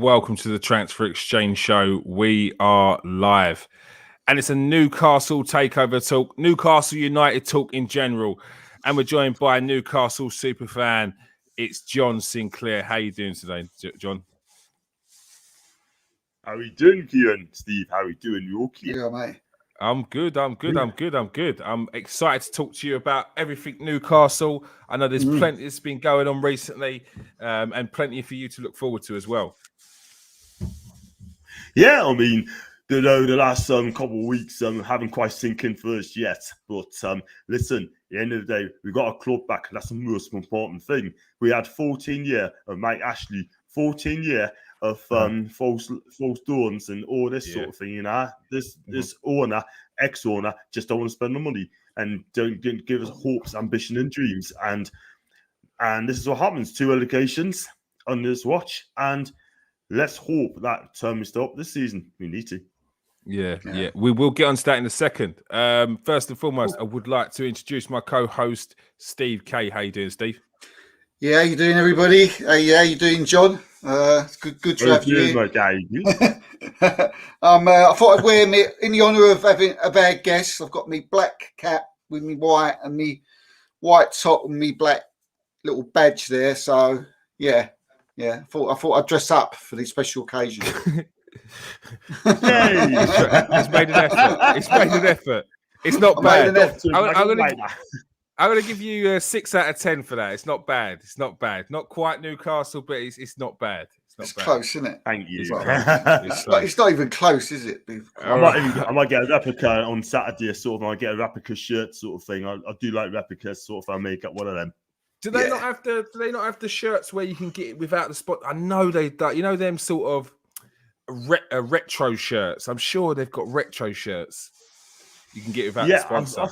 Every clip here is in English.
welcome to the Transfer Exchange Show. We are live, and it's a Newcastle Takeover talk, Newcastle United talk in general, and we're joined by Newcastle superfan. It's John Sinclair. How you doing today, John? How are you doing, Kieran? Steve, how are you doing? You okay? Yeah, mate. I'm good. I'm excited to talk to you about everything Newcastle. I know there's plenty that's been going on recently, and plenty for you to look forward to as well. Yeah, I mean, the last couple of weeks haven't quite sink in for us yet. But listen, at the end of the day, we got a club back. That's the most important thing. We had 14 years of Mike Ashley, 14 years of false dawns and all this sort of thing. You know, this owner, ex-owner, just don't want to spend the money and don't give us hopes, ambition, and dreams. And this is what happens. 2 allegations on this watch, and let's hope that we stop this season. We need to. Yeah. We will get on to that in a second. First and foremost, I would like to introduce my co-host, Steve K. How you doing, Steve? Yeah, how you doing, everybody? How you doing, John? It's good to have you here. I thought I'd wear me in the honour of having a bad guest. I've got me black cap with me white and me white top and me black little badge there. So yeah. I thought I'd dress up for this special occasion. It's made an effort. It's not bad. I'm going to give you a 6 out of 10 for that. It's not bad. Not quite Newcastle, but it's not bad. It's close, isn't it? Thank you. It's not even close, is it? I might get a replica on Saturday, sort of. I might get a replica shirt, sort of thing. I do like replicas, sort of. I make up one of them. Do they not have the shirts where you can get it without the spot? I know they do. You know them sort of retro shirts. I'm sure they've got retro shirts. You can get it without the sponsor. I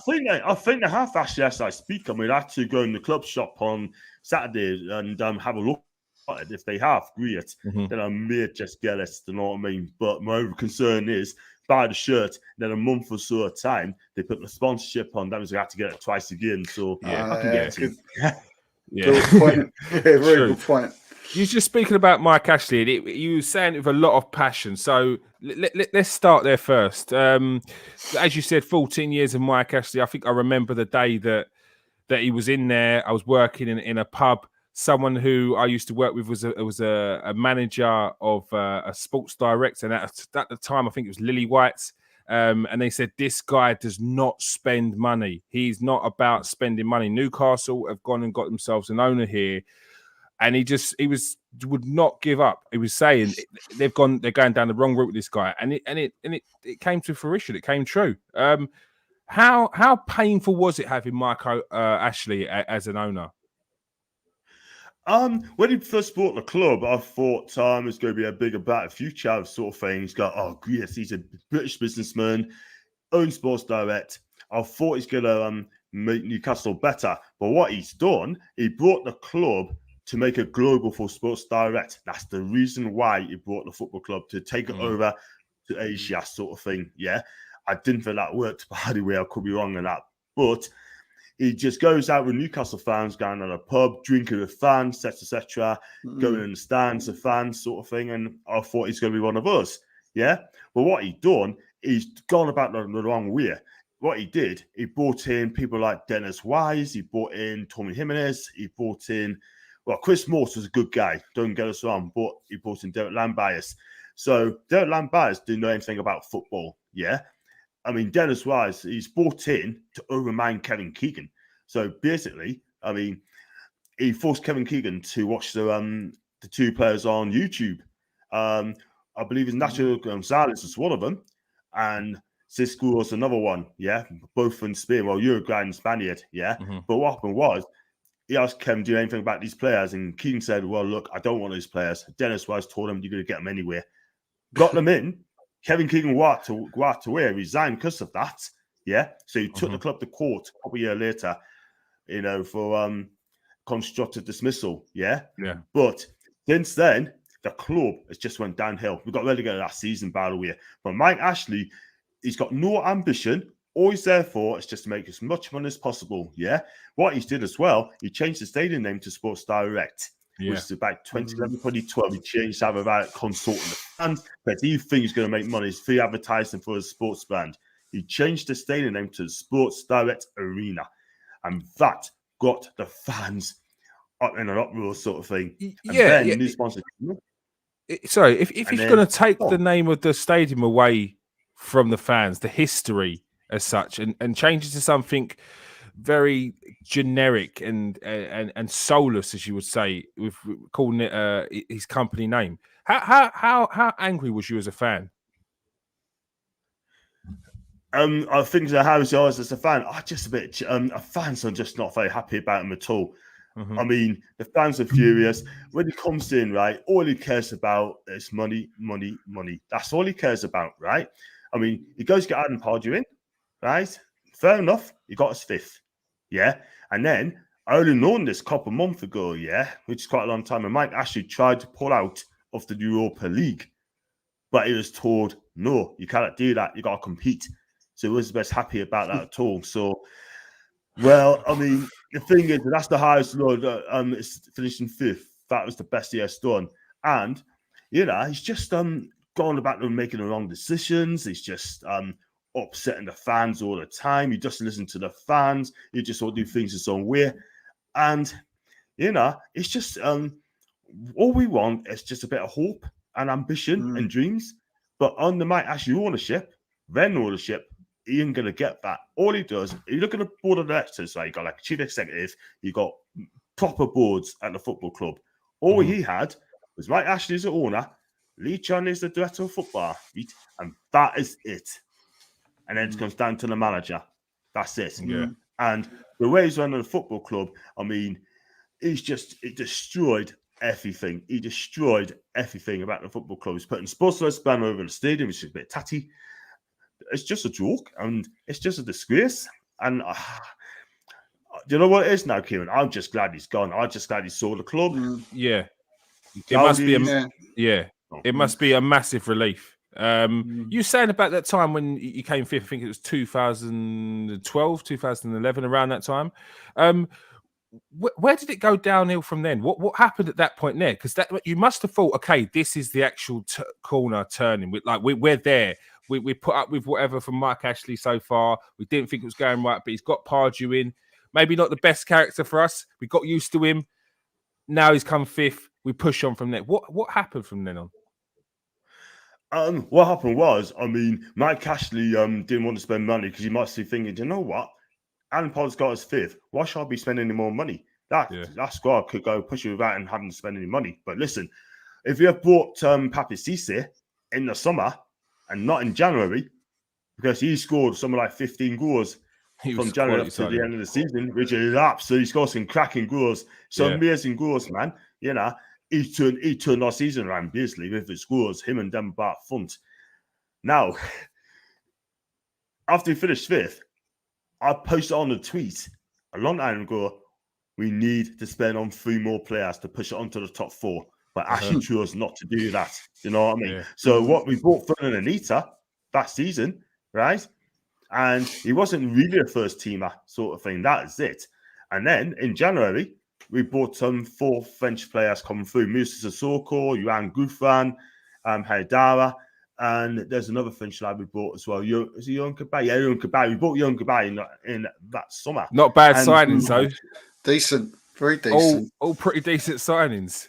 think they have actually as I speak. I mean, I had to go in the club shop on Saturday and have a look at it. If they have, great. Then I may just get it. You know what I mean? But my concern is buy the shirt, then a month or so at time they put the sponsorship on. That means I have to get it twice again. So I can get it. Good point. Very good point. You're just speaking about Mike Ashley. You were saying it with a lot of passion. So let's start there first. As you said, 14 years of Mike Ashley. I think I remember the day that he was in there. I was working in a pub. Someone who I used to work with was a manager of a sports director, and at the time I think it was Lily White's. And they said, this guy does not spend money. He's not about spending money. Newcastle have gone and got themselves an owner here, and he would not give up. He was saying they're going down the wrong route with this guy, and it came to fruition. It came true. How painful was it having Michael Ashley as an owner? When he first bought the club, I thought it was going to be a bigger, better future sort of thing. He's got, yes, he's a British businessman, owns Sports Direct. I thought he's going to make Newcastle better. But what he's done, he brought the club to make it global for Sports Direct. That's the reason why he brought the football club, to take it over to Asia sort of thing. Yeah, I didn't think that worked, by the way. I could be wrong on that. But he just goes out with Newcastle fans, going on a pub, drinking with fans, etc., going in the stands with fans, sort of thing. And I thought he's going to be one of us. Yeah. But what he's done, he's gone about the wrong way. What he did, he brought in people like Dennis Wise, he brought in Tommy Jimenez, he brought in, Chris Morse was a good guy, don't get us wrong, but he brought in Derek Lambias. So Derek Lambias didn't know anything about football. Yeah. I mean, Dennis Wise, he's brought in to overman Kevin Keegan. So basically, I mean, he forced Kevin Keegan to watch the 2 players on YouTube. I believe it's Nacho Gonzalez is one of them, and Cisco was another one. Yeah, both in Spain. Well, Uruguay and Spaniard. Yeah, but what happened was he asked Kevin, "Do you know anything about these players?" And Keegan said, "Well, look, I don't want these players." Dennis Wise told him, "You're going to get them anyway." Got them in. Kevin Keegan walked away, resigned because of that. Yeah, so he took the club to court a couple of years later, for constructive dismissal. Yeah. But since then, the club has just went downhill. We got relegated last season, by the way. But Mike Ashley, he's got no ambition. All he's there for is just to make as much money as possible. Yeah. What he did as well, he changed the stadium name to Sports Direct. Yeah. which is about 2011, 2012. He changed that without consulting the fans, but he thinks he's going to make money. It's free advertising for a sports brand. He changed the stadium name to Sports Direct Arena, and that got the fans up in an uproar, sort of thing. And then new sponsors. Sorry, if you're going to take the name of the stadium away from the fans, the history as such, and change it to something very generic and soulless, as you would say, with calling it his company name, how angry was you as a fan? I think that how I was as a fan, just a bit. Fans are just not very happy about him at all. Mm-hmm. I mean, the fans are furious. When he comes in, right, all he cares about is money, money, money. That's all he cares about, right? I mean, he goes to get Adam Pardew in, right? Fair enough. He got his 5th, yeah. And then I only known this couple of months ago, yeah, which is quite a long time. And Mike actually tried to pull out of the Europa League, but he was told, no, you cannot do that. You got to compete. So he wasn't best happy about that at all. So, well, I mean, the thing is, that's the highest load. It's finishing 5th. That was the best he has done. And, he's just gone about them making the wrong decisions. He's just upsetting the fans all the time. He doesn't listen to the fans. He just will do things his own way. And, it's just all we want is just a bit of hope and ambition and dreams. But on the Mike Ashley ownership, he ain't going to get that. All he does, you look at the board of directors, right? You got like chief executive, you got proper boards at the football club. All he had was Mike Ashley as the owner, Lee Chan is the director of football, right? And that is it. And then it comes down to the manager. That's it. Yeah. And the way he's running the football club, I mean, it destroyed everything. He destroyed everything about the football club. He's putting sports ban over the stadium, which is a bit tatty. It's just a joke, and it's just a disgrace. And do you know what it is now, Kieran? I'm just glad he's gone. I'm just glad he saw the club. Yeah, it must be it must be a massive relief. You saying about that time when you came 5th, I think it was 2012, 2011, around that time. Where did it go downhill from then? What happened at that point there? Because that you must have thought, okay, this is the actual corner turning. We're there. We put up with whatever from Mike Ashley so far. We didn't think it was going right, but he's got Pardew in. Maybe not the best character for us. We got used to him. Now he's come 5th. We push on from there. What happened from then on? What happened was, I mean, Mike Ashley didn't want to spend money because he must be thinking, you know what? Alan Poll's got his 5th. Why should I be spending any more money? That squad could go push you without and having to spend any money. But listen, if you have bought Papi Cisse in the summer and not in January, because he scored something like 15 goals from January to the end of the season, which is absolutely scored some cracking goals, some amazing goals, man. He turned our season around basically with his scores, him and them back front. Now, after he finished 5th, I posted on a tweet a long time ago, we need to spend on 3 more players to push it onto the top 4. But Ashley chose not to do that. You know what I mean? Yeah. So what we bought Fern and Anita that season, right? And he wasn't really a first teamer sort of thing. That is it. And then in January, we bought 4 French players coming through. Moussa Sissoko, Yuan Gouffran, Haidara, and there's another French lad we bought as well. Is it Young Kabay? Yeah, Young Kabay. We bought Young Kabay in that summer. Not bad signings, though. Decent. Very decent. All pretty decent signings.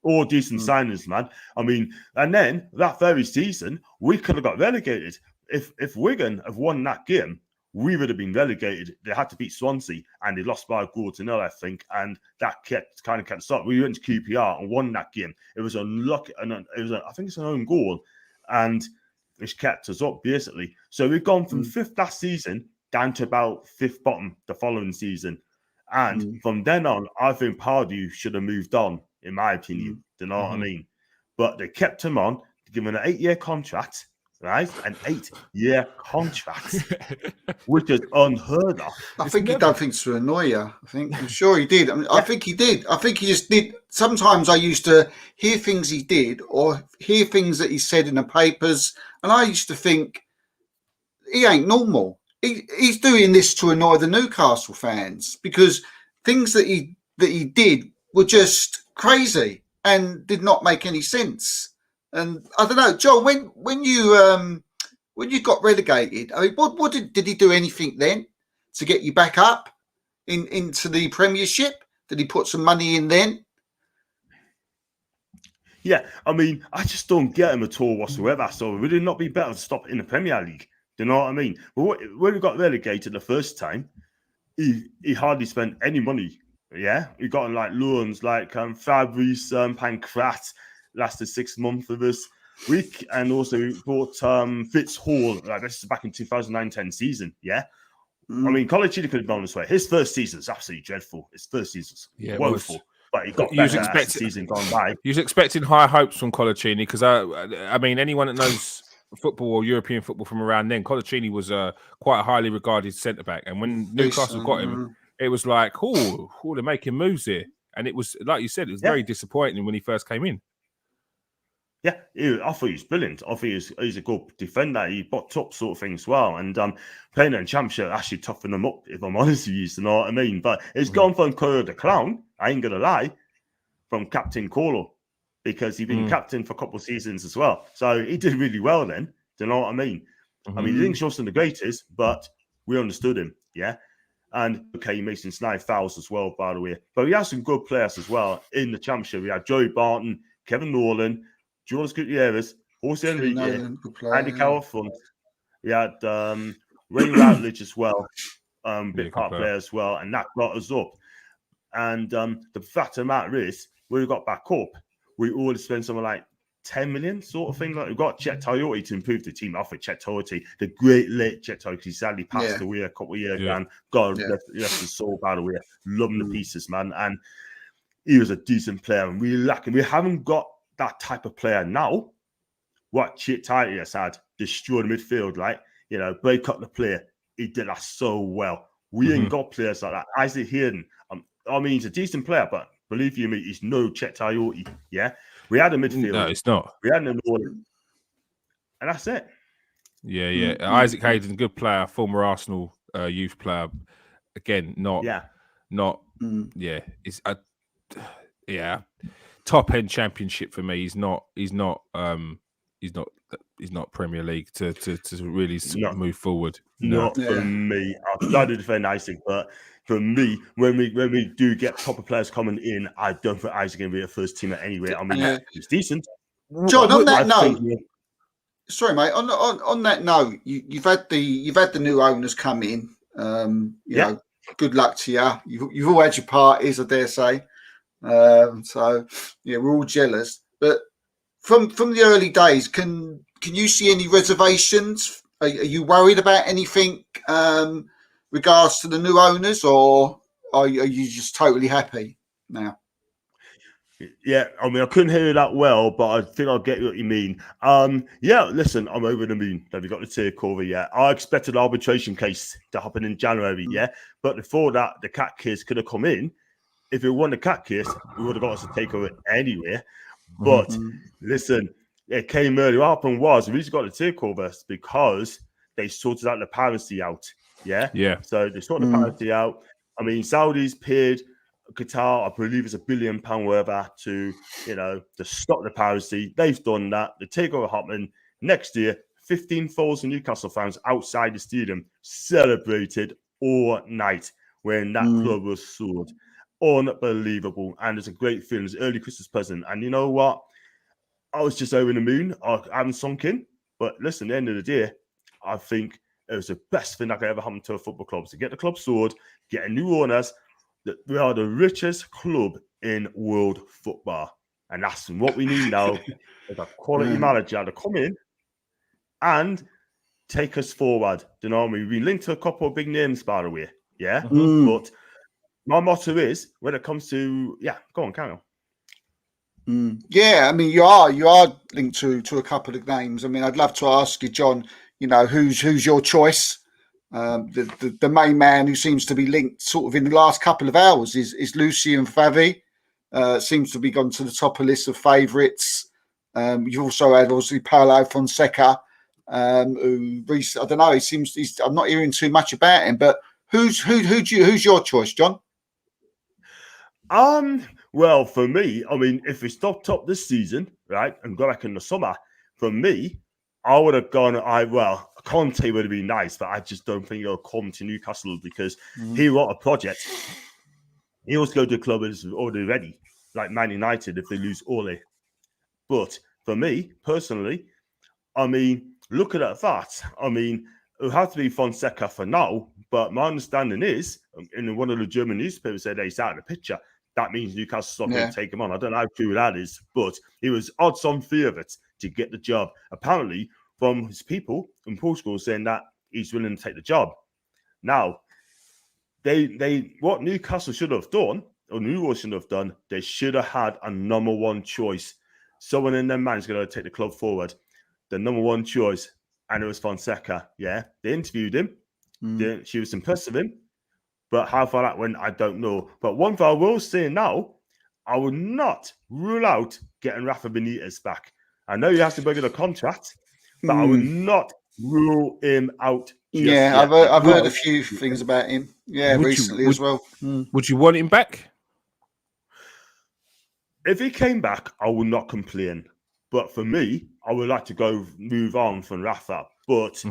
All decent signings, man. I mean, and then that very season, we could have got relegated. If Wigan have won that game, we would have been relegated. They had to beat Swansea, and they lost by a goal to 0, I think, and that kept us up. We went to QPR and won that game. It was unlucky, and I think it's an own goal, and it's kept us up basically. So we've gone from 5th that season down to about 5th bottom the following season, and from then on, I think Pardew should have moved on, in my opinion. Do you know what I mean? But they kept him on, given an 8-year contract. Right, an 8-year contract, which is unheard of. I think he done things to annoy you. I'm sure he did. I think he did. I think he just did. Sometimes I used to hear things he did or hear things that he said in the papers, and I used to think he ain't normal. He's doing this to annoy the Newcastle fans because things that he did were just crazy and did not make any sense. And I don't know, John, when you got relegated, I mean, what did he do anything then to get you back up into the Premiership? Did he put some money in then? Yeah, I mean, I just don't get him at all whatsoever. So would it not be better to stop in the Premier League? Do you know what I mean? But when we got relegated the first time, he hardly spent any money. Yeah, he got on like loans, like Fabrice, Pancrat lasted 6 months with us. And also we bought Fitz Hall. Like this is back in 2009-10 season. Yeah. I mean, Colaccini could have gone this way. His first season is absolutely dreadful. His first season's woeful. But he got better as the season gone by. You was expecting high hopes from Colaccini because I mean, anyone that knows football or European football from around then, Colaccini was quite a highly regarded centre back, and when Newcastle got him, it was like, oh, they're making moves here, and it was like you said, it was very disappointing when he first came in. Yeah, I thought he was brilliant. I think he's a good defender. He boxed up sort of thing as well. And playing in Championship actually toughened him up, if I'm honest with you, you know what I mean? But it's gone from Colo the Clown, I ain't going to lie, from Captain Colo, because he'd been captain for a couple of seasons as well. So he did really well then. Do you know what I mean? I mean, he didn't show us in the greatest, but we understood him, yeah? And, okay, he made some snide fouls as well, by the way. But we had some good players as well in the Championship. We had Joey Barton, Kevin Nolan, Jonas Gutierrez, Jose Enrique, Andy Carroll front. We had Ray Routledge as well, big part player as well, and that got us up. And the fact of the matter is, when we got back up, we already spent something like 10 million sort of thing. Like we got Chet Toyota to improve the team. Off with Chet Toyota, the great late Chet Toyota, he sadly passed away a couple of years ago. And God rest his soul, by the way. Love him to pieces, man. And he was a decent player, and we lacking. We haven't got that type of player now. What Chet Toyota has had, destroyed the midfield, right? You know, break up the player. He did that so well. We ain't got players like that. Isaac Hayden, I mean, he's a decent player, but believe you me, he's no Chet Toyota. Yeah, we had a midfield. No, it's not. We had an order, and that's it. Yeah. Isaac Hayden, good player, former Arsenal youth player. Again, It's top end Championship for me. He's not Premier League to really move forward. Not for me. I've tried to defend Isaac, but for me, when we do get proper players coming in, I don't think Isaac can be a first teamer anyway. I mean, he's decent. John, on that note, sorry, mate. On that note, you've had the new owners come in. You know, good luck to you. You've all had your parties, I dare say. So yeah, we're all jealous. But from the early days, can you see any reservations? Are you worried about anything regards to the new owners, or are you just totally happy now? Yeah, I mean, I couldn't hear you that well, but I think I'll get what you mean. Yeah, listen, I'm over the moon that we got the takeover. Yeah, I expected an arbitration case to happen in January. Yeah, but before that, the cat case could have come in. If we won the cat case, we would have got us a takeover anyway. But listen, it came early. What happened was we just got the takeover because they sorted out the piracy out. Yeah. So they sorted the piracy out. I mean, Saudis paid Qatar, I believe it's £1 billion whatever to stop the piracy. They've done that. The takeover happened next year. 15,000 Newcastle fans outside the stadium celebrated all night when that club was sold. Unbelievable. And it's a great feeling. It's an early Christmas present. And you know what? I was just over the moon. I haven't sunk in. But listen, at the end of the day, I think it was the best thing that could ever happen to a football club. To get the club sold, get new owners. We are the richest club in world football. And that's what we need now. Is a quality manager to come in and take us forward. You know, we've been linked to a couple of big names, by the way. Yeah. But my motto is, when it comes to, go on, carry on. Yeah, I mean, you are linked to a couple of names. I mean, I'd love to ask you, John, who's your choice? The main man who seems to be linked sort of in the last couple of hours is Lucien Favre. Seems to be gone to the top of list of favourites. You've also had obviously Paulo Fonseca, who I don't know. I'm not hearing too much about him, but who's your choice, John? Well, for me, I mean, if we stopped top this season, right, and go back in the summer, for me, I would have gone. Conte would have been nice, but I just don't think he'll come to Newcastle because he wrote a project. He wants to go to the club is already ready, like Man United if they lose Ole. But for me personally, I mean, looking at that, I mean, it would have to be Fonseca for now. But my understanding is, in one of the German newspapers said he's out of the picture. That means Newcastle's not going to take him on. I don't know how true that is, but he was odds on favourite to get the job. Apparently, from his people in Portugal saying that he's willing to take the job. Now, what Newcastle should have done, or Newcastle should have done, they should have had a number one choice. Someone in their mind is going to take the club forward. The number one choice, and it was Fonseca. Yeah, they interviewed him. She was impressed with him. But how far that went, I don't know. But one thing I will say now, I would not rule out getting Rafa Benitez back. I know you have to break a contract, but I would not rule him out. I've heard a few things about him. Yeah, recently as well. Would you want him back? If he came back, I would not complain. But for me, I would like to move on from Rafa. But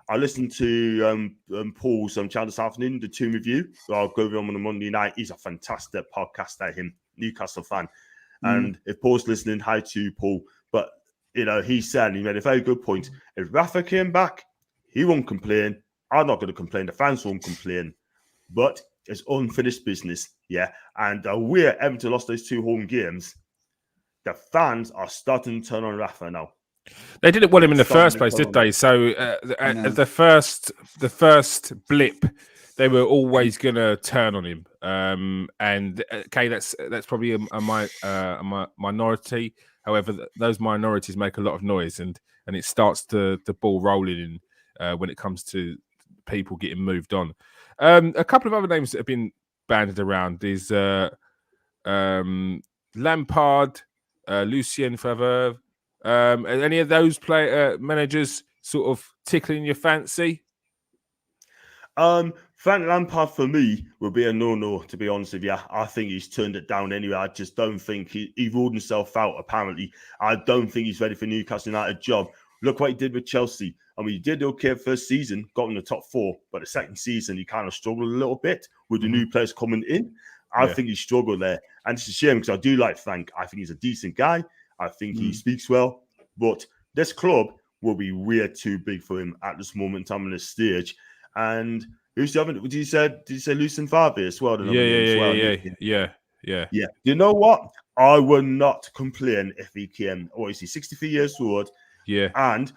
I listened to Paul's chat this afternoon, the team review. So I'll go over on a Monday night. He's a fantastic podcaster, him, Newcastle fan. And if Paul's listening, hi to Paul. But, he made a very good point. If Rafa came back, he won't complain. I'm not going to complain. The fans won't complain. But it's unfinished business, yeah. And where Everton lost those 2 home games, the fans are starting to turn on Rafa now. They didn't want him in the first place, did they? So the first blip, they were always going to turn on him. And okay, that's probably a minority. However, those minorities make a lot of noise, and it starts the ball rolling in when it comes to people getting moved on. A couple of other names that have been banded around is Lampard, Lucien Favre. Any of those managers sort of tickling your fancy? Frank Lampard for me would be a no-no, to be honest with you. I think he's turned it down anyway. I just don't think he ruled himself out, apparently. I don't think he's ready for Newcastle United job. Look what he did with Chelsea. I mean, he did okay first season, got in the top 4, but the second season, he kind of struggled a little bit with the new players coming in. I think he struggled there. And it's a shame because I do like Frank. I think he's a decent guy. I think he speaks well. But this club will be way too big for him at this moment in time on this stage. And who's the other? Did you say Lucien Favre as well? Yeah. You know what? I would not complain if he came. Or is he 63 years old? Yeah. And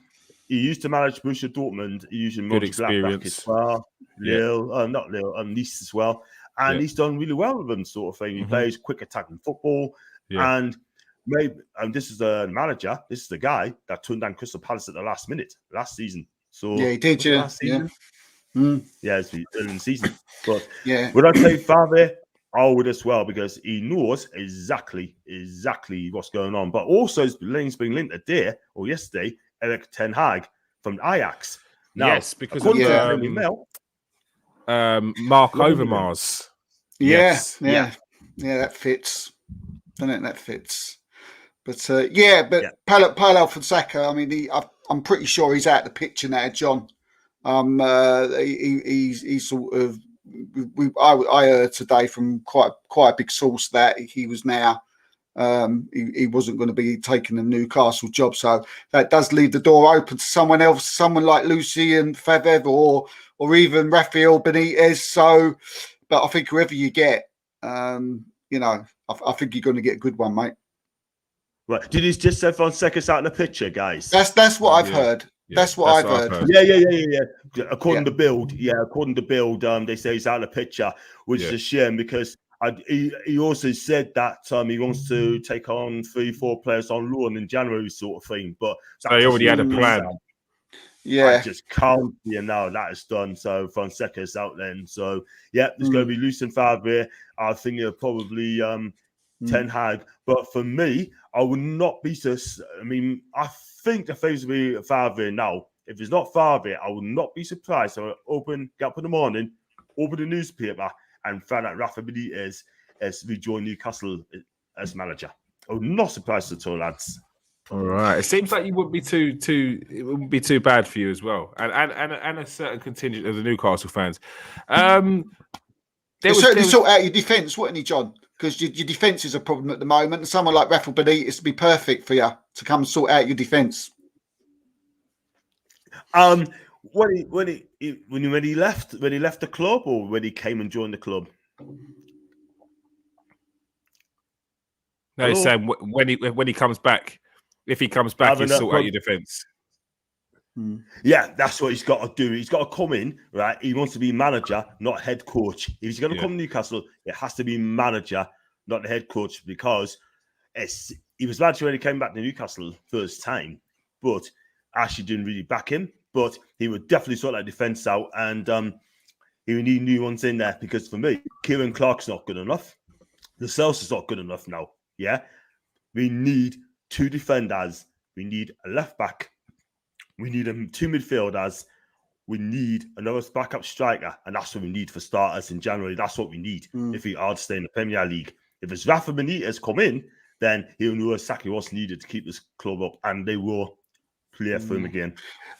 he used to manage Borussia Dortmund. He used to manage Gladbach as well. Nice as well. And he's done really well with them, sort of thing. He plays quick attacking football. Yeah. And maybe this is the manager. This is the guy that turned down Crystal Palace at the last minute last season. So he did. Last season? It's the early in the season. But would I say Favre? I would as well, because he knows exactly what's going on. But also, it's being linked today or yesterday, Erik ten Hag from Ajax. Now, yes, because of Mark Overmars. Yeah, that fits. Doesn't it? That fits. But Paulo Fonseca, I mean, I'm pretty sure he's out the picture now, John. He's sort of. I heard today from quite a big source that he was now. He wasn't going to be taking the Newcastle job, so that does leave the door open to someone else, someone like Lucien Favre or even Rafael Benitez. So, but I think whoever you get, I think you're going to get a good one, mate. Right? Did he just say Fonseca's out in the picture, guys? That's what I've heard. That's what I've heard. Yeah. According to Build, they say he's out of the picture, which is a shame because he also said that he wants to take on 3-4 players on loan in January, sort of thing. But they already had a plan. I just can't see now that is done. So Fonseca's out then. So there's going to be Lucien Favre. I think he'll probably Ten Hag. But for me, I would not be so. I mean, I think the favourite will be Favre now. If it's not Favre, I would not be surprised. So get up in the morning, open the newspaper, and find out Rafa Benitez has rejoined Newcastle as manager. I'm not surprised at all, lads. All right. It seems like you wouldn't be it wouldn't be too bad for you as well, and a certain contingent of the Newcastle fans. There certainly sort out your defence, wouldn't he, John? Because your defence is a problem at the moment, and someone like Rafael Benitez would be perfect for you to come sort out your defence. When he left the club, or when he came and joined the club? No, he's saying when he comes back, if he comes back, he'll sort out your defence. Yeah, that's what he's got to do. He's got to come in, right? He wants to be manager, not head coach. If he's going to come to Newcastle, it has to be manager, not the head coach, because he was manager when he came back to Newcastle first time, but Ashley didn't really back him. But he would definitely sort that defence out, and he would need new ones in there, because for me, Kieran Clark's not good enough. The Cells is not good enough now. Yeah, we need 2 defenders. We need a left back. We need 2 midfielders. We need another backup striker, and that's what we need for starters in January. That's what we need if we are to stay in the Premier League. If it's Rafa Benitez come in, then he'll know exactly what's needed to keep this club up, and they will play for him again.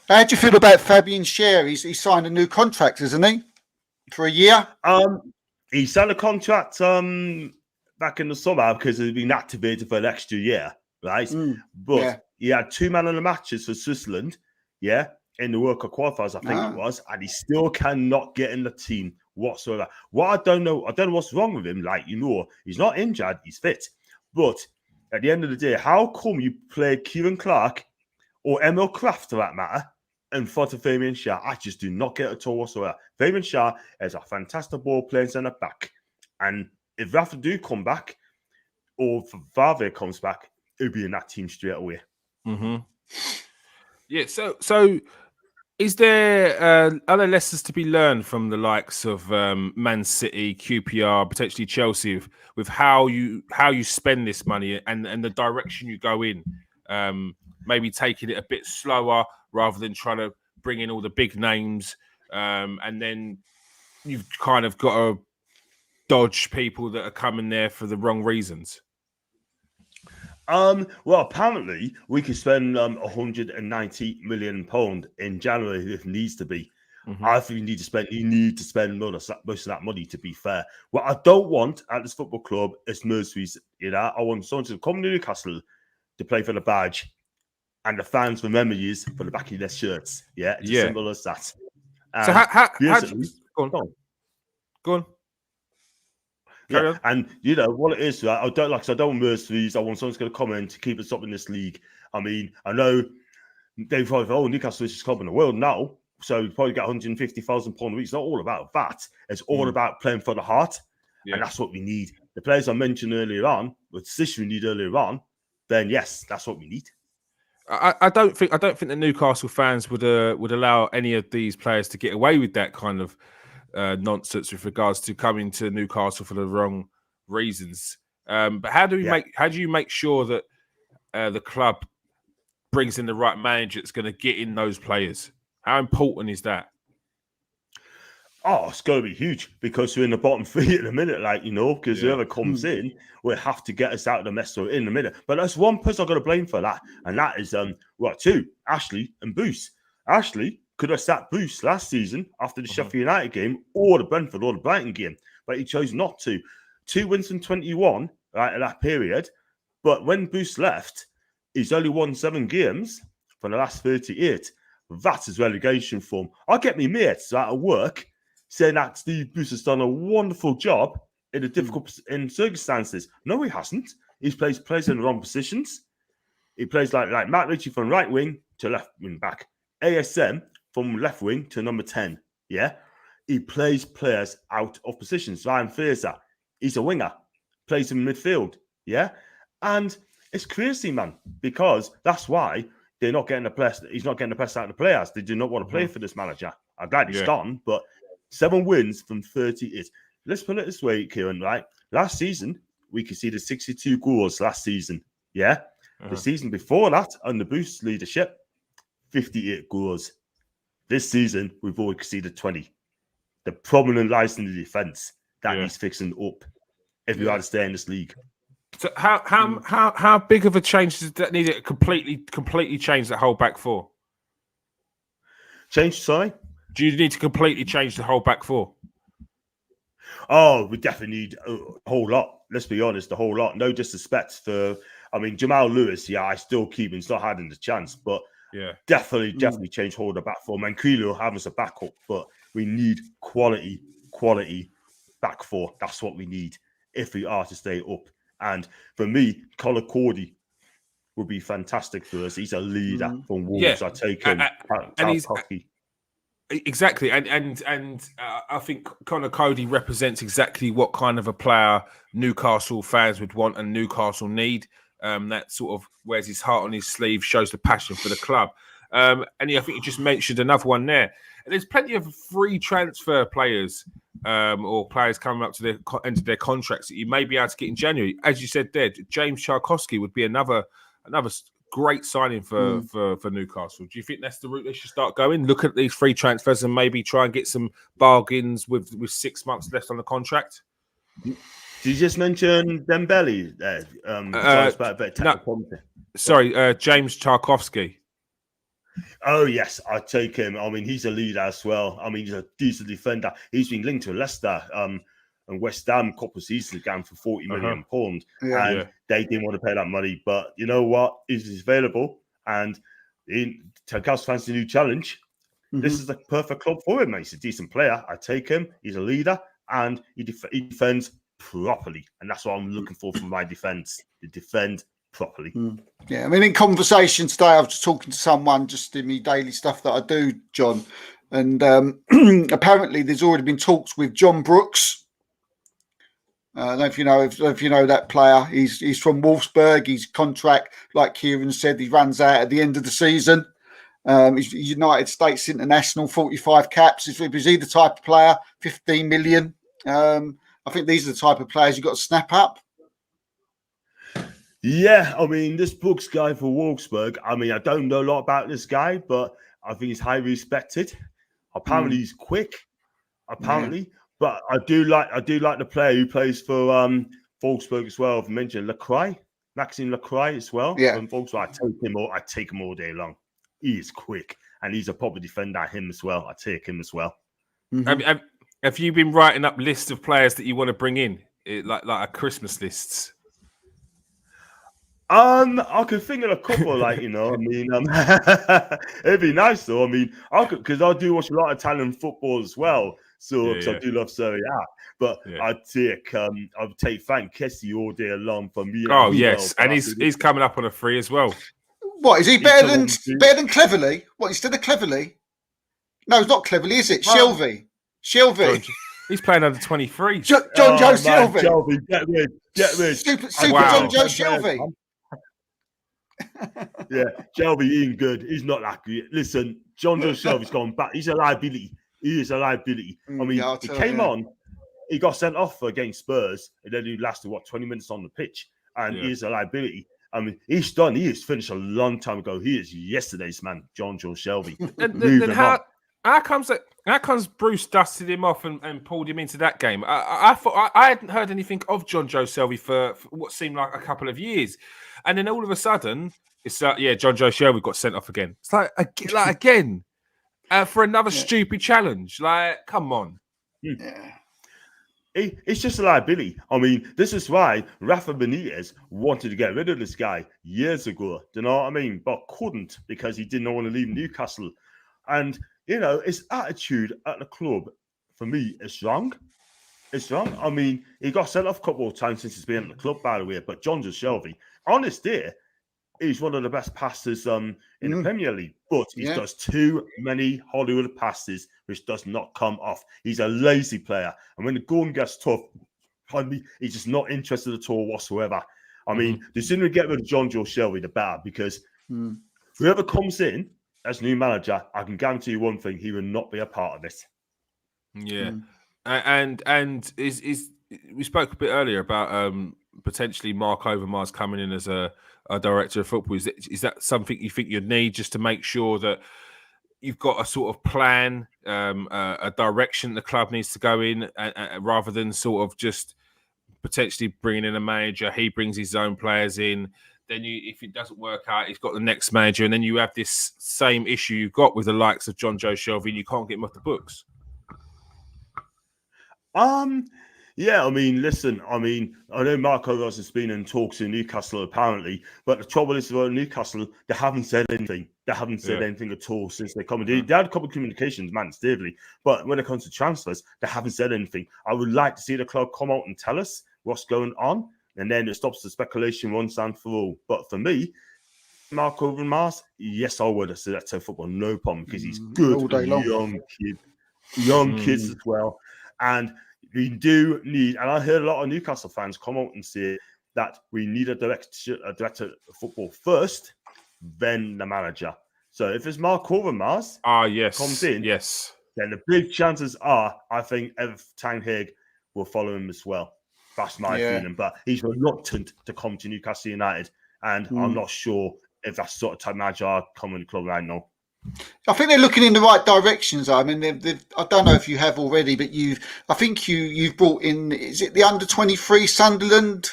How do you feel about Fabian Schär? He signed a new contract, isn't he? For a year? He signed a contract back in the summer because he's been activated for an extra year, right? But he had 2 man of the matches for Switzerland, in the World Cup qualifiers, I think it was, and he still cannot get in the team whatsoever. What I don't know what's wrong with him. Like, he's not injured, he's fit. But at the end of the day, how come you play Kieran Clark or Emil Kraft, for that matter, in front of Fabian Schär? I just do not get it at all whatsoever. Fabian Schär is a fantastic ball playing centre back, and if Rafa do come back, or if Favre comes back, he'll be in that team straight away. Yeah. So is there other lessons to be learned from the likes of Man City, QPR, potentially Chelsea, with how you spend this money and the direction you go in? Maybe taking it a bit slower rather than trying to bring in all the big names, and then you've kind of got to dodge people that are coming there for the wrong reasons. Well, apparently we could spend £190 million in January if it needs to be. I think you need to spend most of that money, to be fair. What I don't want at this football club is mercenaries. I want someone to come to Newcastle to play for the badge, and the fans remember you for the back of their shirts. Yeah, it's as simple as that. So how go on. Yeah, and what it is, right? I don't want mercenaries. I want someone who's going to come in to keep us up in this league. I mean, I know they've probably Newcastle is the club in the world now, so you probably get £150,000 a week. It's not all about that. It's all about playing for the heart, and that's what we need. The players I mentioned earlier on, the position we need earlier on, then yes, that's what we need. I don't think the Newcastle fans would allow any of these players to get away with that kind of nonsense with regards to coming to Newcastle for the wrong reasons. But how do you make sure that the club brings in the right manager that's going to get in those players? How important is that? Oh, it's going to be huge, because we're in the bottom 3 at the minute, because whoever comes in will have to get us out of the mess we're in the minute. But there's one person I've got to blame for that, and that is 2, Ashley and Booth. Ashley could have sat Booth last season after the Sheffield United game, or the Brentford or the Brighton game, but he chose not to. 2 wins from 21, right, at that period. But when Booth left, he's only won 7 games for the last 38. That's his relegation form. I get me mates at work saying that Steve Bruce has done a wonderful job in the difficult circumstances. No, he hasn't. He plays in the wrong positions. He plays like Matt Ritchie from right wing to left wing back. ASM from left wing to number 10. Yeah. He plays players out of positions. Ryan Fraser, he's a winger. Plays in midfield. Yeah. And it's crazy, man, because that's why they're not getting the best. He's not getting the best out of the players. They do not want to play for this manager. I'm glad he's gone, but 7 wins from 38. Let's put it this way, Kieran, right? Last season, we conceded 62 goals last season. Yeah. The season before that, under Booth's leadership, 58 goals. This season, we've only conceded 20. The problem lies in the defence that he's fixing up if we are to stay in this league. So how big of a change does that need to completely change that whole back four? Change, sorry? Do you need to completely change the whole back four? Oh, we definitely need a whole lot. Let's be honest, a whole lot. No disrespect for, Jamal Lewis. Yeah, I still keep him, still having the chance, but yeah, definitely change hold of back four. Manquillo have us a backup, but we need quality back four. That's what we need if we are to stay up. And for me, Colin Cordy would be fantastic for us. He's a leader from Wolves. Yeah. I take him. And he's exactly, and I think Conor Cody represents exactly what kind of a player Newcastle fans would want and Newcastle need. That sort of wears his heart on his sleeve, shows the passion for the club. And I think you just mentioned another one there. And there's plenty of free transfer players or players coming up to the end of their contracts that you may be able to get in January. As you said there, James Tarkowski would be another great signing for Newcastle. Do you think that's the route they should start going? Look at these free transfers and maybe try and get some bargains with 6 months left on the contract? Did you just mention Dembele there? James Tarkowski. Oh, yes, I take him. He's a leader as well. He's a decent defender. He's been linked to Leicester and West Ham a couple of seasons ago for £40 million. And they didn't want to pay that money. But you know what? He's available. And Tarkowski fancy a new challenge. This is the perfect club for him, mate. He's a decent player. I take him. He's a leader. And he defends properly. And that's what I'm looking for from my defence. To defend properly. Yeah, in conversation today, I was just talking to someone just in my daily stuff that I do, John. And apparently there's already been talks with John Brooks. I don't know if you know that player. He's from Wolfsburg. His contract, like Kieran said, he runs out at the end of the season. He's United States international, 45 caps. Is he the type of player? 15 million. I think these are the type of players you've got to snap up. Yeah, this Brooks guy for Wolfsburg. I don't know a lot about this guy, but I think he's highly respected. Apparently, he's quick. Apparently. But I do like the player who plays for Wolfsburg as well. I've mentioned Maxime Lacroix as well. Yeah. From Wolfsburg. I take him all day long. He is quick, and he's a proper defender. Him as well. I take him as well. Have you been writing up lists of players that you want to bring in, like a Christmas lists? I could think of a couple, it'd be nice though. Because I do watch a lot of Italian football as well. So I do love Serie A. But I'd take Frank Kessie all day long for me. Oh yes, and he's coming up on a free as well. What is he better than Cleverly? What, instead of Cleverly? No, it's not Cleverly, is it? Shelby. He's playing under 23. John Joe Shelby. Shelby, get rid. Super John Joe Shelby. Yeah, Shelby ain't good. He's not that good. Listen, John Joe Shelby's gone back. He's a liability. He is a liability. He came on, he got sent off against Spurs, and then he lasted 20 minutes on the pitch, and he is a liability. He's done. He is finished a long time ago. He is yesterday's man, John Joe Shelby. Then how comes Bruce dusted him off and pulled him into that game? I thought I hadn't heard anything of John Joe Shelby for what seemed like a couple of years, and then all of a sudden it's John Joe Shelby got sent off again. It's like again for another stupid challenge. Like, come on. Yeah. It's just a liability. This is why Rafa Benitez wanted to get rid of this guy years ago. Do you know what I mean? But couldn't because he didn't want to leave Newcastle. And, his attitude at the club, for me, is wrong. It's wrong. He got sent off a couple of times since he's been at the club, by the way. But John Joe Shelby, on this day, he's one of the best passers in the Premier League. But he does too many Hollywood passes, which does not come off. He's a lazy player. And when the going gets tough, he's just not interested at all whatsoever. The sooner we get rid of John Joe Shelby, the better. Because whoever comes in as new manager, I can guarantee you one thing, he will not be a part of this. Yeah. And we spoke a bit earlier about potentially Mark Overmars coming in as a director of football. Is that something you think you'd need just to make sure that you've got a sort of plan, a direction the club needs to go in, rather than sort of just potentially bringing in a manager. He brings his own players in. Then if it doesn't work out, he's got the next manager, and then you have this same issue you've got with the likes of John Joe Shelby. You can't get him off the books. Yeah, I mean, listen, I know Marco Rose has been in talks in Newcastle apparently, but the trouble is about Newcastle, they haven't said anything. They haven't said anything at all since they come. They had a couple of communications, man, stably, but when it comes to transfers, they haven't said anything. I would like to see the club come out and tell us what's going on, and then it stops the speculation once and for all. But for me, Marco Overmars, yes, I would have said that to football, no problem, because he's good, all day long. young kids as well, and we do need, and I heard a lot of Newcastle fans come out and say that we need a director of football first, then the manager. So if it's Mark Overmars comes in, then the big chances are, I think, Ten Hag will follow him as well. That's my feeling. But he's reluctant to come to Newcastle United, and I'm not sure if that's sort of type manager I'll come in the club right now. I think they're looking in the right directions. I mean, I don't know if you have already, but I think you've brought in. Is it the under-23 Sunderland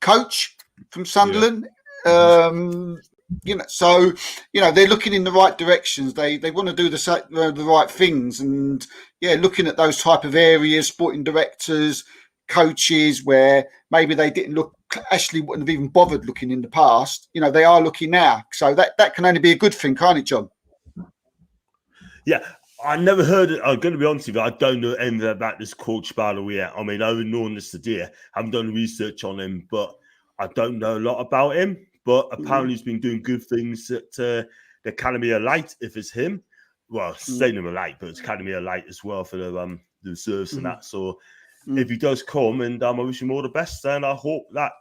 coach from Sunderland? Yeah. So they're looking in the right directions. They want to do the right things, and looking at those type of areas, sporting directors, coaches, where maybe they didn't look. Actually wouldn't have even bothered looking in the past. They are looking now. So that can only be a good thing, can't it, John? Yeah, I never heard it. I'm going to be honest with you, I don't know anything about this coach, by the way. I mean, I haven't known this today. I haven't done research on him, but I don't know a lot about him. But apparently he's been doing good things at the Academy of Light, if it's him. Well, Stadium of Light, but it's Academy of Light as well for the reserves and that. So if he does come, and I wish him all the best, and I hope that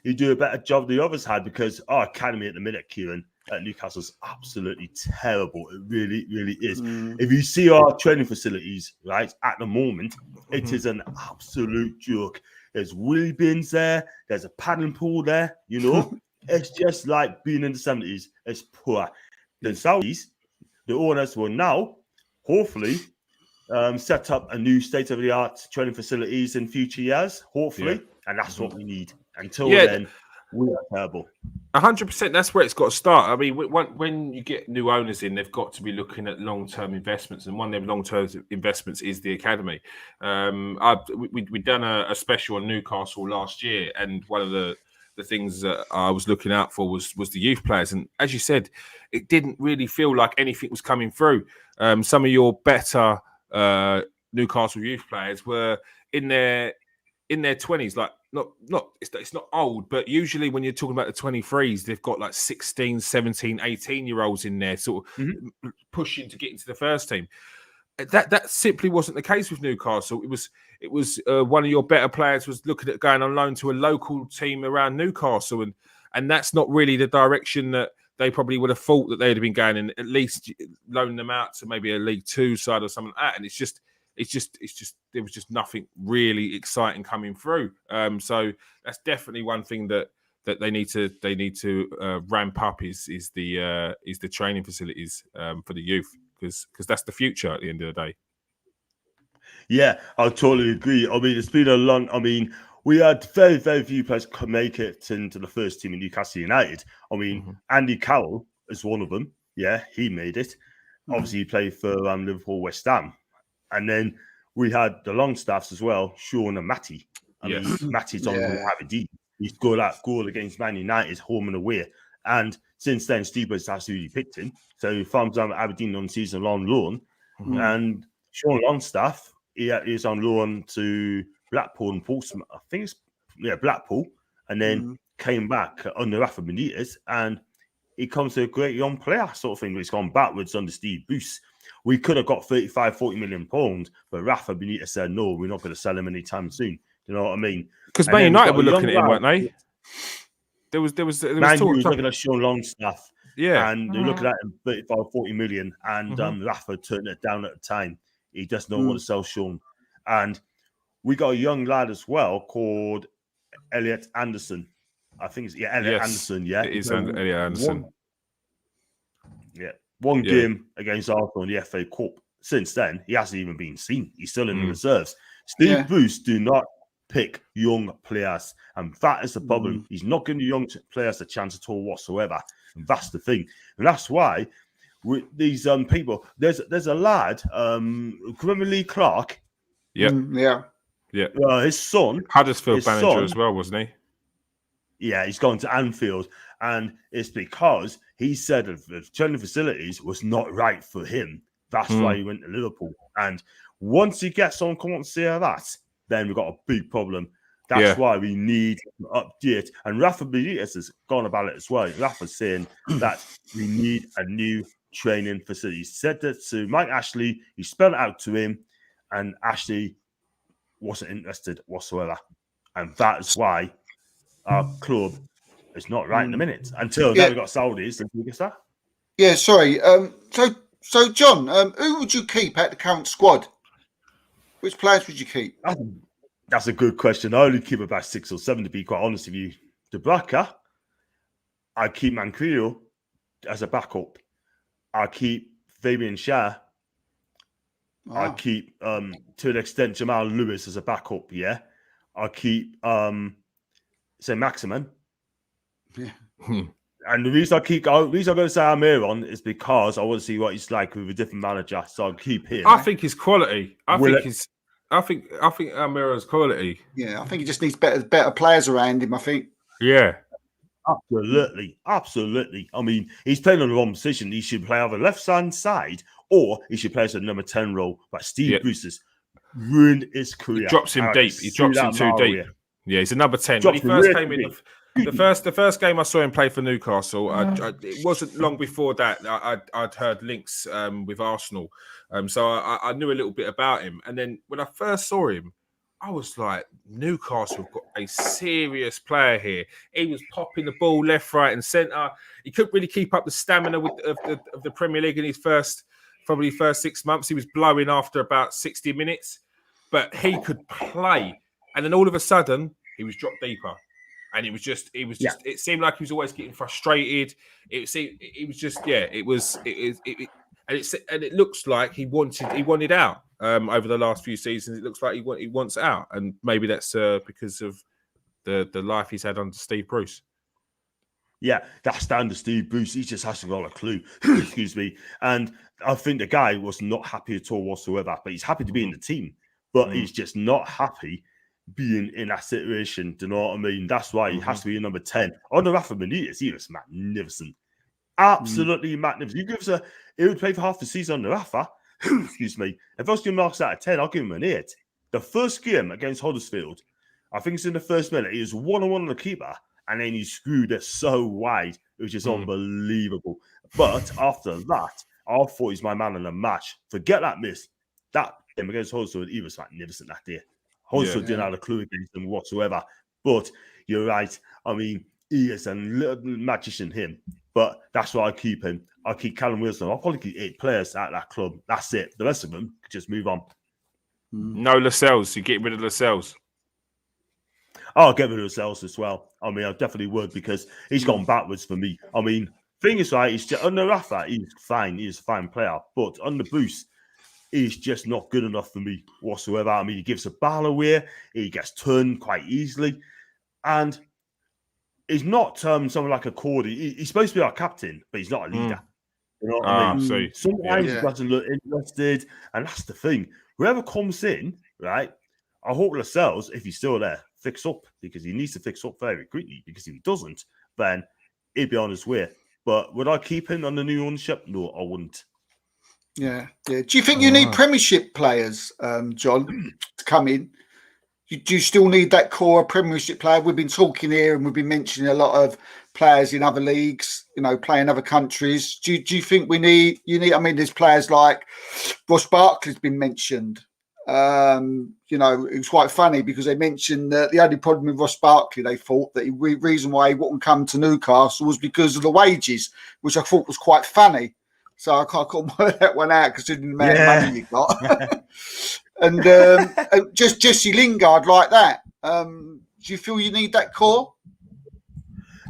you do a better job than the others had, because our academy at the minute, Kieran, at Newcastle is absolutely terrible. It really, really is. If you see our training facilities, right, at the moment, it is an absolute joke. There's wheelie bins there. There's a paddling pool there, It's just like being in the 70s. It's poor. The Saudis, the owners will now, hopefully, set up a new state-of-the-art training facilities in future years, hopefully, and that's what we need. Until then, we are terrible. 100%. That's where it's got to start. I mean, when you get new owners in, they've got to be looking at long-term investments, and one of them long-term investments is the academy. We'd done a special on Newcastle last year, and one of the things that I was looking out for was the youth players, and as you said, it didn't really feel like anything was coming through. Some of your better Newcastle youth players were in their 20s, like it's not old, but usually when you're talking about the 23s, they've got like 16, 17, 18-year-olds in there sort of pushing to get into the first team. That simply wasn't the case with Newcastle. It was one of your better players was looking at going on loan to a local team around Newcastle, and that's not really the direction that they probably would have thought that they'd have been going in, at least loaning them out to maybe a League Two side or something like that. And it's just there was just nothing really exciting coming through. So that's definitely one thing that they need to ramp up is the training facilities for the youth, because that's the future at the end of the day. Yeah, I totally agree. I mean, it's been a long. I mean, we had very, very few players could make it into the first team in Newcastle United. I mean, Andy Carroll is one of them. Yeah, he made it. Obviously, he played for Liverpool, West Ham. And then we had the Longstaffs as well, Sean and Matty. I mean, Matty's on Aberdeen. He scored that goal against Man United, home and away. And since then, Steve has absolutely picked him. So he farms down at Aberdeen on season-long loan. And Sean Longstaff, he is on loan to Blackpool and Portsmouth. I think it's Blackpool. And then came back under Rafa Benitez. And he comes to a great young player sort of thing. He's gone backwards under Steve Bruce. We could have got 35, 40 million pounds, but Rafa Benitez said, no, we're not going to sell him anytime soon. You know what I mean? Because Man United were looking at him, weren't they? There was Man U was looking at Sean Longstaff. Yeah. And they were looking at him 35, 40 million. And Rafa turned it down at the time. He just don't want to sell Sean. And we got a young lad as well called Elliot Anderson. I think it's Elliot Anderson. Yeah, it is Elliot Anderson. One game against Arsenal in the FA Cup. Since then, he hasn't even been seen. He's still in the reserves. Steve Bruce do not pick young players. And that is the problem. He's not giving the young players a chance at all whatsoever. And that's the thing. And that's why with these people, there's a lad, remember Lee Clark? Yeah. His son. Huddersfield manager as well, wasn't he? Yeah, he's gone to Anfield. And it's because he said the training facilities was not right for him. That's why he went to Liverpool. And once he gets on, come on, see that, then we've got a big problem. That's why we need to update. And Rafa Benitez has gone about it as well. Rafa's saying that we need a new training facility. He said that to Mike Ashley. He spelled it out to him. And Ashley wasn't interested whatsoever. And that is why our club is not right in a minute. Until now we've got Saudis. Then we get that. Yeah, sorry. So John, who would you keep at the current squad? Which players would you keep? That's a good question. I only keep about 6 or 7, to be quite honest with you. De Braca, I keep Manquillo as a backup. I keep Fabian Schär. I keep, to an extent, Jamal Lewis as a backup, yeah. I keep, St. Maximin. Yeah. And the reason I'm going to say Almiron is because I want to see what he's like with a different manager. So I'll keep him. I think his quality. I think Almiron's quality. Yeah, I think he just needs better players around him, I think. Yeah. Absolutely. I mean, he's playing on the wrong position. He should play either left-hand side or he should play as a number 10 role. But Steve Bruce has ruined his career. He drops him deep. He drops him too deep. Yeah, he's a number 10. When he first came in, the first game I saw him play for Newcastle, it wasn't long before that I'd heard links with Arsenal. So I knew a little bit about him. And then when I first saw him, I was like, Newcastle got a serious player here. He was popping the ball left, right, and centre. He couldn't really keep up the stamina of the Premier League in his first 6 months. He was blowing after about 60 minutes, but he could play. And then all of a sudden, he was dropped deeper, and it seemed like he was always getting frustrated. And it looks like he wanted out over the last few seasons. It looks like he wants out, and maybe that's because of the life he's had under Steve Bruce. Yeah, that's down to Steve Bruce. He just hasn't got a clue. Excuse me. And I think the guy was not happy at all whatsoever. But he's happy to be in the team, but he's just not happy being in that situation. Do you know what I mean? That's why he has to be a number 10. On the Rafa Benitez, he was magnificent. Absolutely magnificent. You give us he would play for half the season on the Rafa. Excuse me. If I was giving marks out of 10, I'll give him an 8. The first game against Huddersfield, I think it's in the first minute, he was 1-on-1 on the keeper, and then he screwed it so wide. It was just unbelievable. But after that, I thought he's my man in the match. Forget that miss. That game against Huddersfield, he was magnificent that day. Huddersfield didn't have a clue against them whatsoever. But you're right. I mean, he is a little magician, him. But that's why I keep him. I keep Callum Wilson. I'll probably keep 8 players at that club. That's it. The rest of them just move on. No Lascelles. You get rid of Lascelles. I'll get rid of Lascelles as well. I mean, I definitely would, because he's gone backwards for me. I mean, thing is, right, he's just, under Rafa, he's fine. He's a fine player. But under Bruce, he's just not good enough for me whatsoever. I mean, he gives a ball away. He gets turned quite easily. And he's not someone like a Cordy. He's supposed to be our captain, but he's not a leader. You know what I mean? Sometimes he doesn't look interested. And that's the thing. Whoever comes in, right, I hope Lascelles, if he's still there, fix up, because he needs to fix up very quickly, because if he doesn't, then he'd be on his way. But would I keep him on the new ownership? No, I wouldn't. Yeah. Do you think you need Premiership players, John, to come in? Do you still need that core Premiership player? We've been talking here and we've been mentioning a lot of players in other leagues, playing other countries. Do you think you need? I mean, there's players like Ross Barkley's been mentioned. It was quite funny because they mentioned that the only problem with Ross Barkley, they thought that the reason why he wouldn't come to Newcastle was because of the wages, which I thought was quite funny. So I couldn't work that one out considering the amount of money you got. And just Jesse Lingard like that. Do you feel you need that core?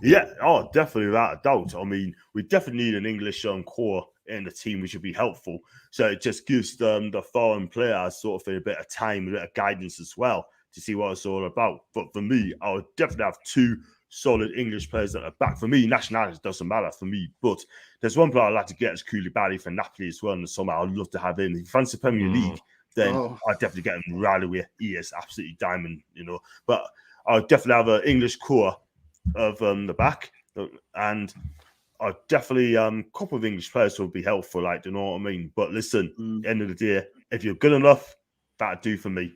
Yeah, definitely, without a doubt. I mean, we definitely need an English core in the team, which would be helpful. So it just gives the foreign players sort of a bit of time, a bit of guidance as well to see what it's all about. But for me, I would definitely have 2 solid English players at the back. For me, nationality doesn't matter for me. But there's one player I'd like to get as Koulibaly for Napoli as well in the summer. I'd love to have him. If he fancies the Premier League, then I'd definitely get him right away. He is absolutely diamond, But I would definitely have an English core of the back. And I'd definitely a couple of English players would be helpful, like, you know what I mean? But listen, at the end of the day, if you're good enough, that'd do for me.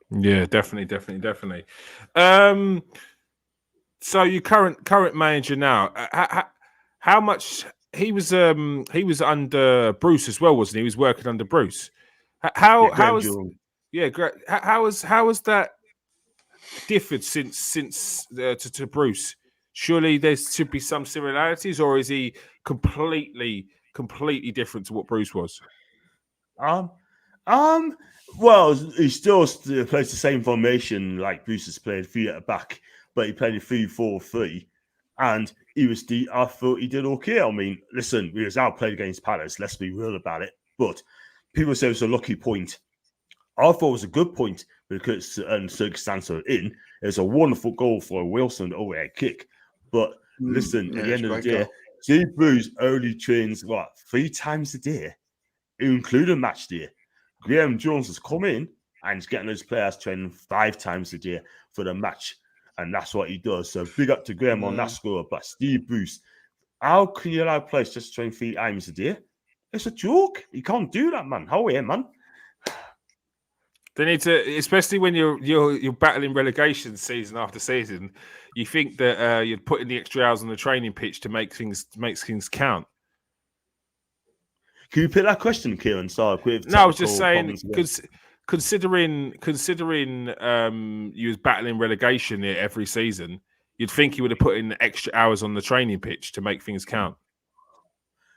Yeah, definitely. So your current manager now, how much he was under Bruce as well, wasn't he? He was working under Bruce. How has that differed since to Bruce? Surely there should be some similarities, or is he completely different to what Bruce was? Well, he still plays the same formation like Bruce has played, 3 at the back, but he played a 3-4-3, and I thought he did okay. I mean, listen, we was outplayed against Palace. Let's be real about it. But people say it's a lucky point. I thought it was a good point because circumstances are in. It's a wonderful goal for a Wilson overhead kick. But listen, at the end of the day, Steve Bruce only trains 3 times a day, including match day. Graham Jones has come in and he's getting those players training 5 times a day for the match. And that's what he does. So big up to Graham on that score. But Steve Bruce, how can you allow players just to train 3 times a day? It's a joke. You can't do that, man. How are you, man? They need to, especially when you're battling relegation season after season. You think that you're putting the extra hours on the training pitch to make things count. Can you pick that question, Kieran? Sorry, no, I was just saying, considering you was battling relegation every season, you'd think you would have put in extra hours on the training pitch to make things count.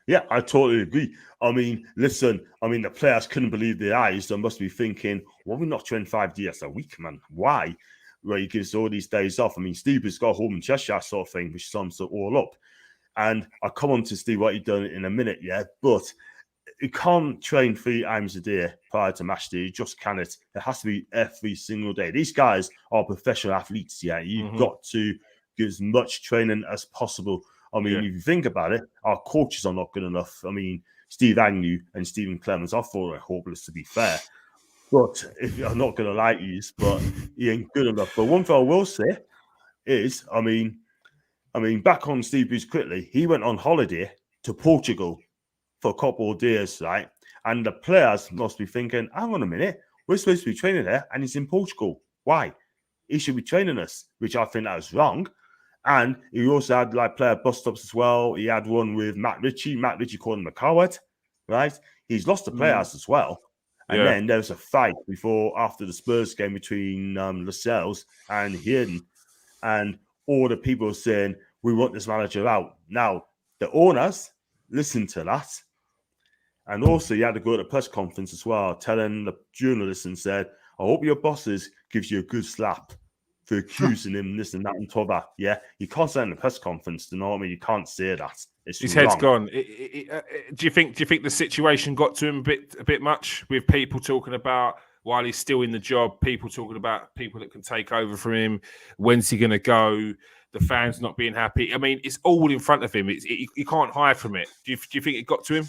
Yeah, I totally agree. I mean, listen, the players couldn't believe their eyes. They must be thinking, well, we're not training 5 days a week, man. Why? Where he gives all these days off. I mean, Steve has got home in Cheshire sort of thing, which sums it all up. And I'll come on to Steve what he's done in a minute, yeah, but you can't train 3 times a day prior to match day. You just cannot. It has to be every single day. These guys are professional athletes, yeah. You've got to give as much training as possible. I mean, if you think about it, our coaches are not good enough. I mean, Steve Agnew and Stephen Clemens, I thought were hopeless, to be fair. But if I'm not going to lie to you, but he ain't good enough. But one thing I will say is, I mean, back on Steve Bruce quickly, he went on holiday to Portugal for a couple of days, right? And the players must be thinking, hang on a minute, we're supposed to be training there, and he's in Portugal. Why? He should be training us, which I think that was wrong. And he also had player bust-ups as well. He had one with Matt Ritchie. Matt Ritchie called him a coward, right? He's lost the players as well. And then there was a fight after the Spurs game between Lascelles and Hayden. And all the people were saying, we want this manager out. Now, the owners listened to that. And also, he had to go to a press conference as well, telling the journalists and said, I hope your bosses gives you a good slap for accusing him this and that and t'other. Yeah, you can't say in the press conference, you know what I mean? You can't say that. His head's gone. Do you think the situation got to him a bit much, with people talking about while he's still in the job, people talking about people that can take over from him, when's he going to go, the fans not being happy? I mean, it's all in front of him. You can't hide from it. Do you think it got to him?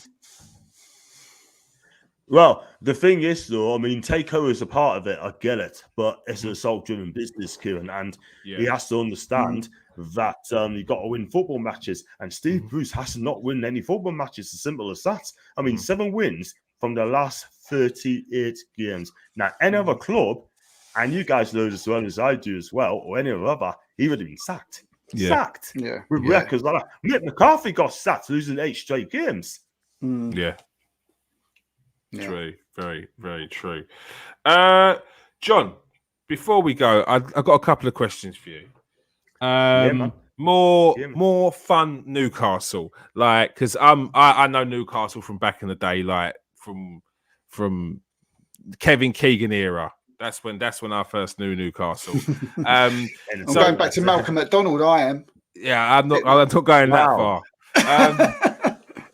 Well, the thing is, though, I mean, Takeover is a part of it. I get it, but it's an assault-driven business, Kieran, and he has to understand that you've got to win football matches. And Steve Bruce has to not win any football matches. As simple as that. I mean, 7 wins from the last 38 games. Now, any other club, and you guys know as well as I do as well, or any other, he would have been sacked. Sacked. Yeah. With records like that. Mick McCarthy got sacked, losing 8 straight games. Yeah. True, very, very true. John, before we go, I've got a couple of questions for you. More fun Newcastle, like, because I know Newcastle from back in the day, like from Kevin Keegan era. That's when I first knew Newcastle. I'm going back to Malcolm McDonald. I am. Yeah, I'm not going that far.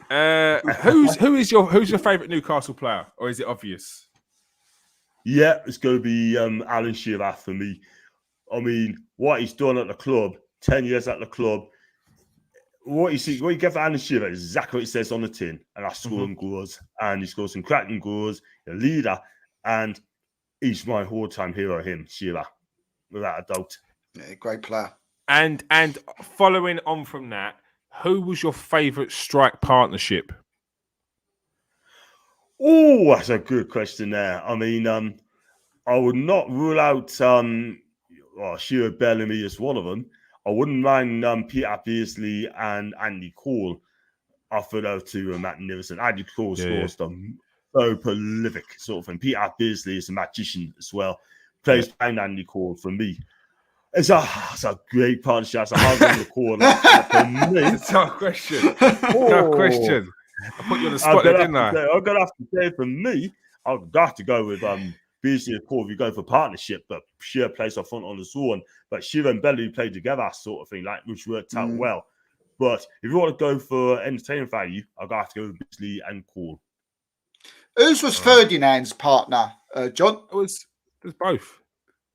Who's your favourite Newcastle player, or is it obvious? Yeah, it's going to be Alan Shearer for me. I mean, what he's done at the club, 10 years at the club, what you get for Alan Shearer is exactly what it says on the tin. And that's scoring goals. And he scores some cracking goals, a leader. And he's my all-time hero, Shearer, without a doubt. Yeah, great player. And following on from that, who was your favourite strike partnership? Oh, that's a good question there. I mean, I would not rule out Shearer Bellamy as one of them. I wouldn't mind Peter Beardsley and Andy Cole. I thought those two were magnificent. Andy Cole scores them so prolific sort of thing. Peter Beardsley is a magician as well. Plays behind Andy Cole for me. It's a great partnership. It's a hard one to call. For me, it's a tough question. Tough question. I put you on the spot there, didn't I? I'm going to have to say for me, I've got to go with Beardsley and Cole if you go for partnership, but Shearer plays up front on his own. But Shearer and Bellamy played together, sort of thing, which worked out well. But if you want to go for entertainment value, I've got to go with Beardsley and Cole. Whose was Ferdinand's partner, John? It was both.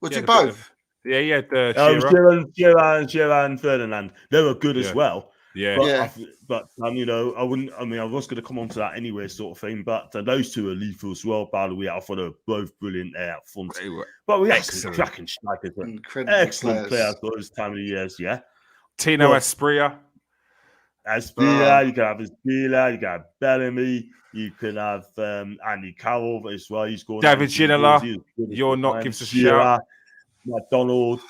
Was it both? Yeah, Shearer and Ferdinand. They were good as well. Yeah. But I was going to come on to that anyway, sort of thing. But those two are lethal as well, by the way. I thought they were both brilliant there up front. But we had some cracking strikers. Excellent players for those time of the years, yeah. Tino Asprilla. You can have Asprilla, you can have Bellamy, you can have Andy Carroll as well. He's going David Ginola. You're not gives us a shout. McDonald,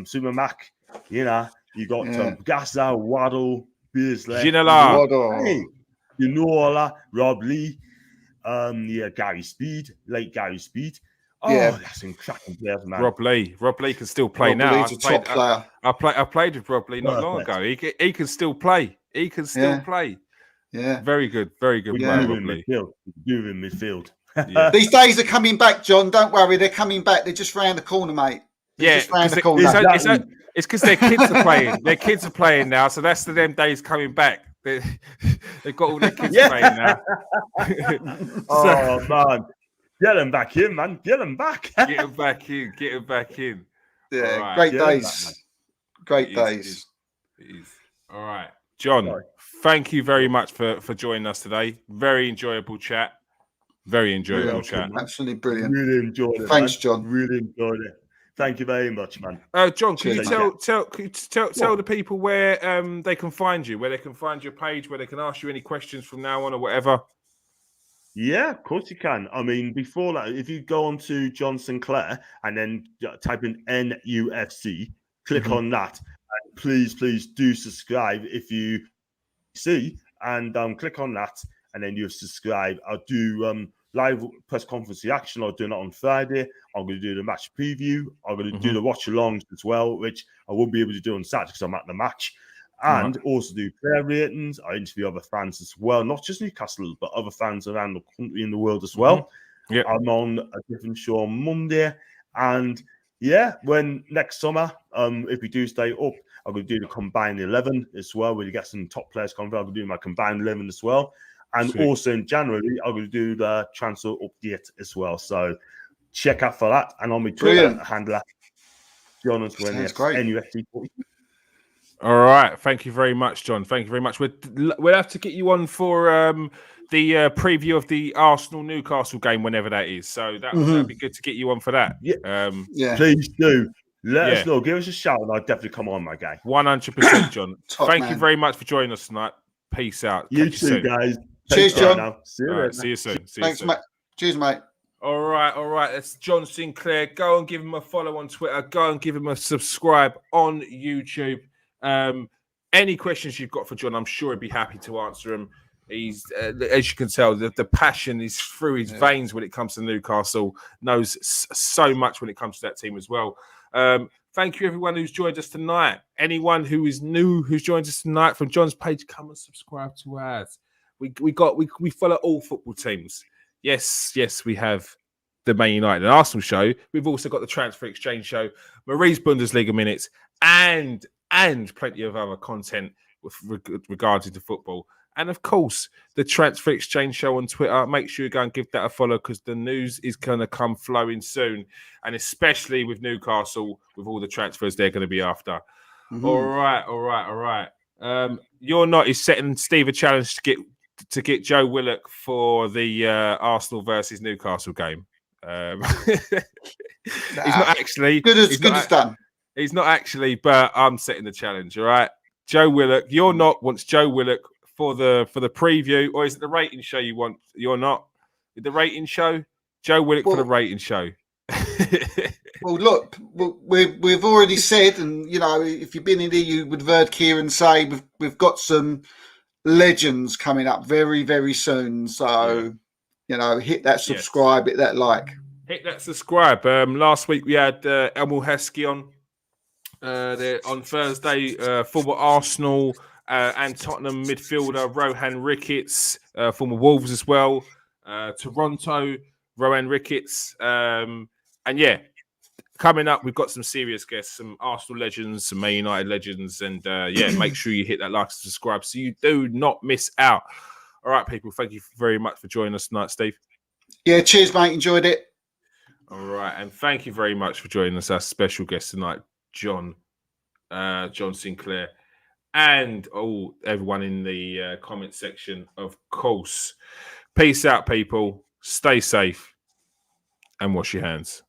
Super Mac, you know. You got Gaza, Waddle, Beardsley, Ginola, Ginola, Rob Lee, Gary Speed, late Gary Speed. Oh, that's some cracking players, man. Rob Lee can still play now. Lee's a top player. I played with Rob Lee not long ago. He can still play. He can still play. Yeah, very good player, Rob Lee. Do in midfield. These days are coming back, John. Don't worry, they're coming back. They're just round the corner, mate. Just round the corner. It's because their kids are playing. Their kids are playing now, so that's them days coming back. They've got all their kids playing now. Oh man, get them back in, man. Get them back. Get them back in. Get them back in. Yeah, right. Great days. Great days. It is. All right, John. Thank you very much for joining us today. Very enjoyable chat. Very enjoyable chat. Absolutely brilliant. Really enjoyed it. Thanks, man. John. Really enjoyed it. Thank you very much, man. John, can you tell the people where they can find you, where they can find your page, where they can ask you any questions from now on or whatever? Yeah, of course you can. I mean, before that, if you go on to John Sinclair and then type in NUFC, click on that. And please do subscribe if you see, and click on that, and then you subscribe. I'll do live press conference reaction. I'll do that on Friday. I'm going to do the match preview. I'm going to do the watch alongs as well, which I won't be able to do on Saturday because I'm at the match. And also do player ratings. I interview other fans as well, not just Newcastle, but other fans around the country and the world as well. I'm on a different show on Monday. And when next summer, if we do stay up, I'm going to do the combined 11 as well, where you get some top players coming. I'm going to do my combined 11 as well. And also in January, I'm going to do the transfer update as well. So check out for that. And on my Twitter handler, John NUFC 40. All right. Thank you very much, John. Thank you very much. We'll have to get you on for the preview of the Arsenal-Newcastle game, whenever that is. So that'd be good to get you on for that. Please do. Let us know. Give us a shout, and I'll definitely come on, my guy. 100%, John. Thank you very much for joining us tonight. Peace out. You too, guys. Cheers, John. See you soon. Thanks, mate. Cheers, mate. All right. That's John Sinclair. Go and give him a follow on Twitter. Go and give him a subscribe on YouTube. Any questions you've got for John, I'm sure he'd be happy to answer them. He's, as you can tell, the passion is through his veins when it comes to Newcastle. Knows so much when it comes to that team as well. Thank you, everyone who's joined us tonight. Anyone who is new who's joined us tonight from John's page, come and subscribe to ours. We follow all football teams. Yes, we have the Man United and Arsenal show. We've also got the Transfer Exchange show, Marie's Bundesliga minutes, and plenty of other content with regarding to football. And of course, the Transfer Exchange Show on Twitter. Make sure you go and give that a follow because the news is going to come flowing soon. And especially with Newcastle, with all the transfers they're going to be after. Mhm. All right. You're not is setting Steve a challenge to get Joe Willock for the Arsenal versus Newcastle game. He's not actually good as done. He's not actually, but I'm setting the challenge. All right, Joe Willock. You're not wants Joe Willock for the preview, or is it the rating show you want? You're not the rating show. Joe Willock for the rating show. Well, look, we've already said, and you know, if you've been in here, you would have heard Kieran say we've got some legends coming up very, very soon. So, you know, hit that subscribe, hit that like. Hit that subscribe. Last week we had Emil Heskey on Thursday, former Arsenal and Tottenham midfielder Rohan Ricketts, former Wolves as well. Toronto, Rohan Ricketts. And yeah, coming up, we've got some serious guests, some Arsenal legends, some Man United legends. And make sure you hit that like and subscribe so you do not miss out. All right, people, thank you very much for joining us tonight, Steve. Yeah, cheers, mate. Enjoyed it. All right, and thank you very much for joining us, our special guest tonight, John Sinclair, and everyone in the comment section, of course. Peace out, people. Stay safe and wash your hands.